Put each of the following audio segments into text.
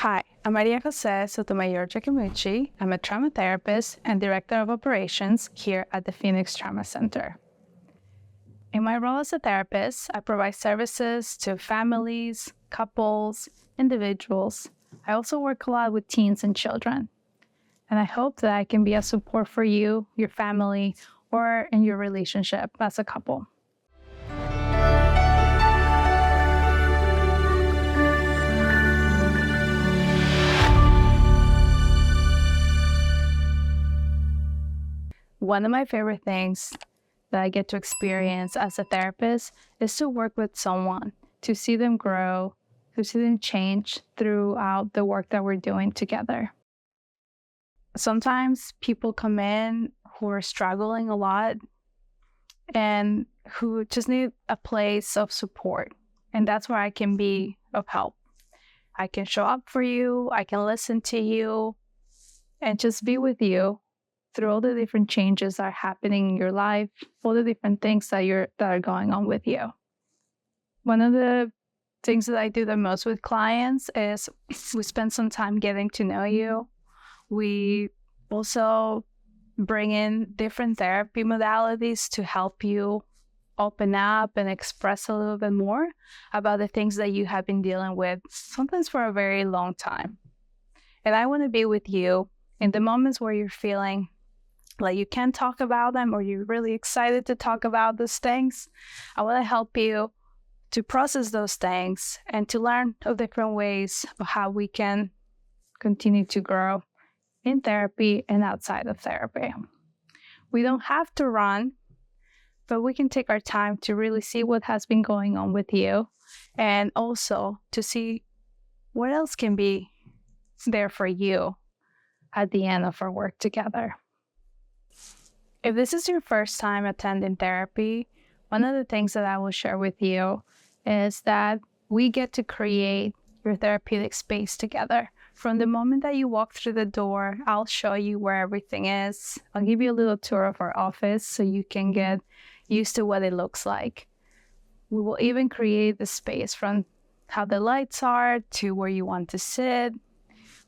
Hi, I'm Maria Jose Sotomayor-Giacomucci. I'm a trauma therapist and director of operations here at the Phoenix Trauma Center. In my role as a therapist, I provide services to families, couples, individuals. I also work a lot with teens and children. And I hope that I can be a support for you, your family, or in your relationship as a couple. One of my favorite things that I get to experience as a therapist is to work with someone, to see them grow, to see them change throughout the work that we're doing together. Sometimes people come in who are struggling a lot and who just need a place of support. And that's where I can be of help. I can show up for you, I can listen to you, and just be with you through all the different changes that are happening in your life, all the different things that are going on with you. One of the things that I do the most with clients is we spend some time getting to know you. We also bring in different therapy modalities to help you open up and express a little bit more about the things that you have been dealing with, sometimes for a very long time. And I want to be with you in the moments where you're feeling like you can't talk about them or you're really excited to talk about those things. I want to help you to process those things and to learn of different ways of how we can continue to grow in therapy and outside of therapy. We don't have to run, but we can take our time to really see what has been going on with you and also to see what else can be there for you at the end of our work together. If this is your first time attending therapy, one of the things that I will share with you is that we get to create your therapeutic space together. From the moment that you walk through the door, I'll show you where everything is. I'll give you a little tour of our office so you can get used to what it looks like. We will even create the space from how the lights are to where you want to sit.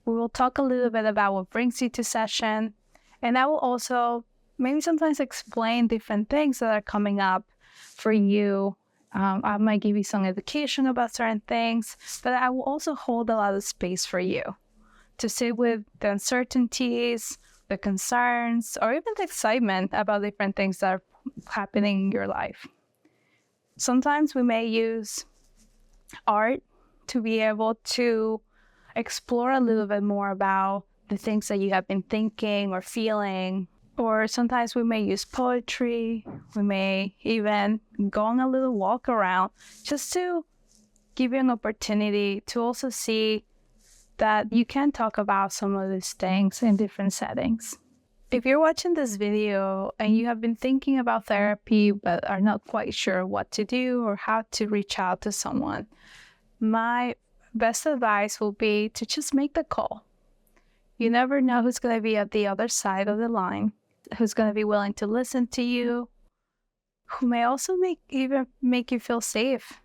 We will talk a little bit about what brings you to session. And I will also maybe sometimes explain different things that are coming up for you. I might give you some education about certain things, but I will also hold a lot of space for you to sit with the uncertainties, the concerns, or even the excitement about different things that are happening in your life. Sometimes we may use art to be able to explore a little bit more about the things that you have been thinking or feeling. Or sometimes we may use poetry. We may even go on a little walk around just to give you an opportunity to also see that you can talk about some of these things in different settings. If you're watching this video and you have been thinking about therapy but are not quite sure what to do or how to reach out to someone, my best advice will be to just make the call. You never know who's going to be at the other side of the line, who's going to be willing to listen to you, who may also make you feel safe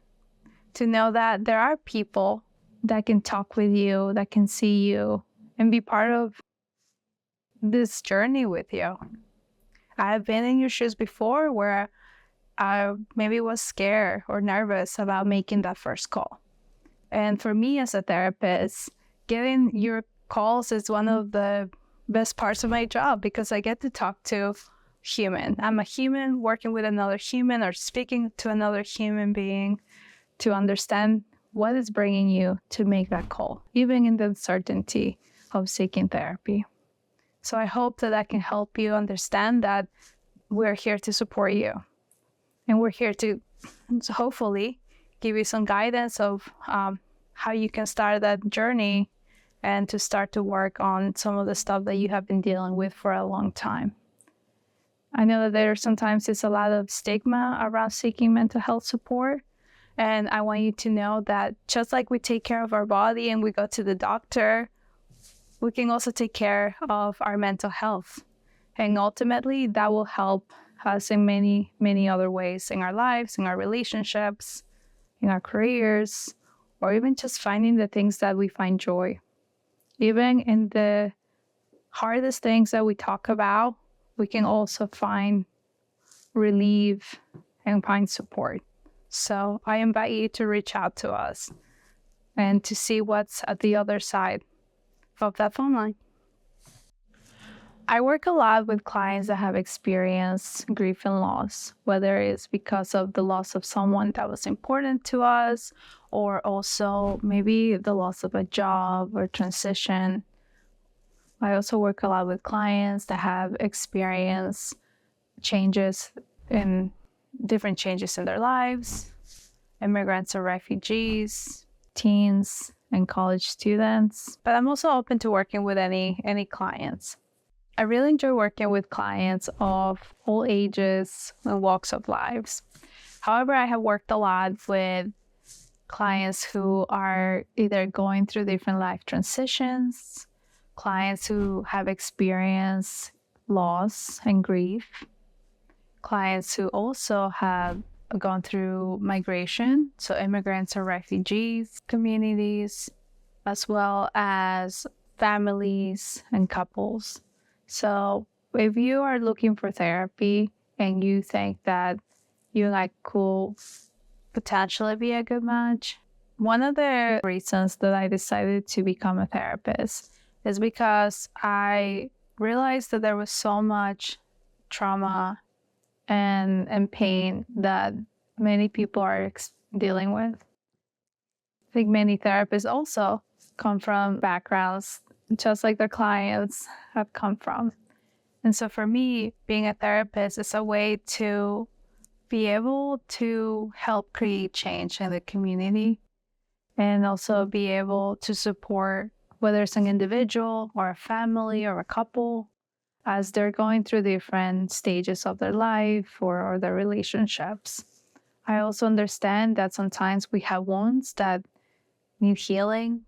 to know that there are people that can talk with you, that can see you, and be part of this journey with you. I've been in your shoes before where I maybe was scared or nervous about making that first call. And for me as a therapist, getting your calls is one of the best parts of my job because I get to talk to human. I'm a human working with another human or speaking to another human being to understand what is bringing you to make that call, even in the uncertainty of seeking therapy. So I hope that I can help you understand that we're here to support you. And we're here to hopefully give you some guidance of how you can start that journey and to start to work on some of the stuff that you have been dealing with for a long time. I know that there sometimes is a lot of stigma around seeking mental health support. And I want you to know that just like we take care of our body and we go to the doctor, we can also take care of our mental health. And ultimately, that will help us in many, many other ways in our lives, in our relationships, in our careers, or even just finding the things that we find joy Even in the hardest things that we talk about, we can also find relief and find support. So I invite you to reach out to us and to see what's at the other side of that phone line. I work a lot with clients that have experienced grief and loss, whether it's because of the loss of someone that was important to us, or also maybe the loss of a job or transition. I also work a lot with clients that have experienced changes in different changes in their lives, immigrants or refugees, teens and college students. But I'm also open to working with any clients. I really enjoy working with clients of all ages and walks of lives. However, I have worked a lot with clients who are either going through different life transitions, clients who have experienced loss and grief, clients who also have gone through migration, so immigrants or refugees, communities, as well as families and couples. So if you are looking for therapy and you think that you could potentially be a good match, one of the reasons that I decided to become a therapist is because I realized that there was so much trauma and pain that many people are dealing with. I think many therapists also come from backgrounds just like their clients have come from. And so for me, being a therapist is a way to be able to help create change in the community and also be able to support whether it's an individual or a family or a couple as they're going through different stages of their life or their relationships. I also understand that sometimes we have wounds that need healing,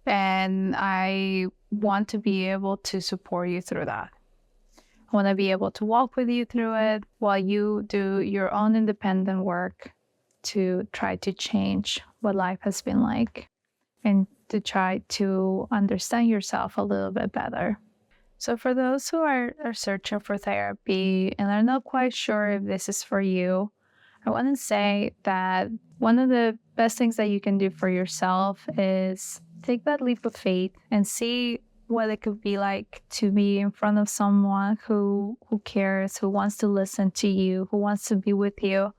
and I want to be able to support you through that. I want to be able to walk with you through it while you do your own independent work to try to change what life has been like and to try to understand yourself a little bit better. So for those who are searching for therapy and are not quite sure if this is for you, I want to say that one of the best things that you can do for yourself is take that leap of faith and see what it could be like to be in front of someone who cares, who wants to listen to you, who wants to be with you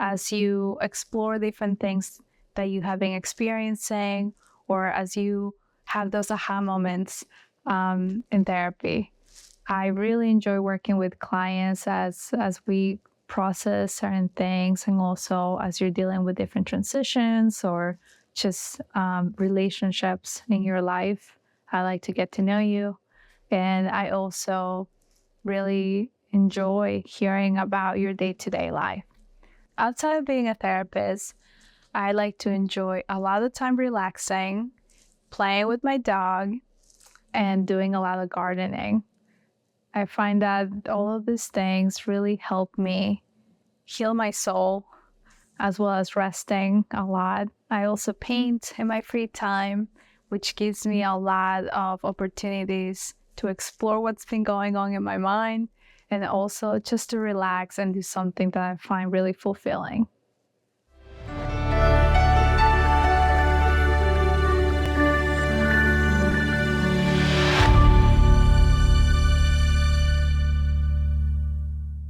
as you explore different things that you have been experiencing, or as you have those aha moments in therapy. I really enjoy working with clients as we process certain things, and also as you're dealing with different transitions or just relationships in your life. I like to get to know you, and I also really enjoy hearing about your day-to-day life. Outside of being a therapist, I like to enjoy a lot of time relaxing, playing with my dog, and doing a lot of gardening. I find that all of these things really help me heal my soul, as well as resting a lot. I also paint in my free time, which gives me a lot of opportunities to explore what's been going on in my mind, and also just to relax and do something that I find really fulfilling.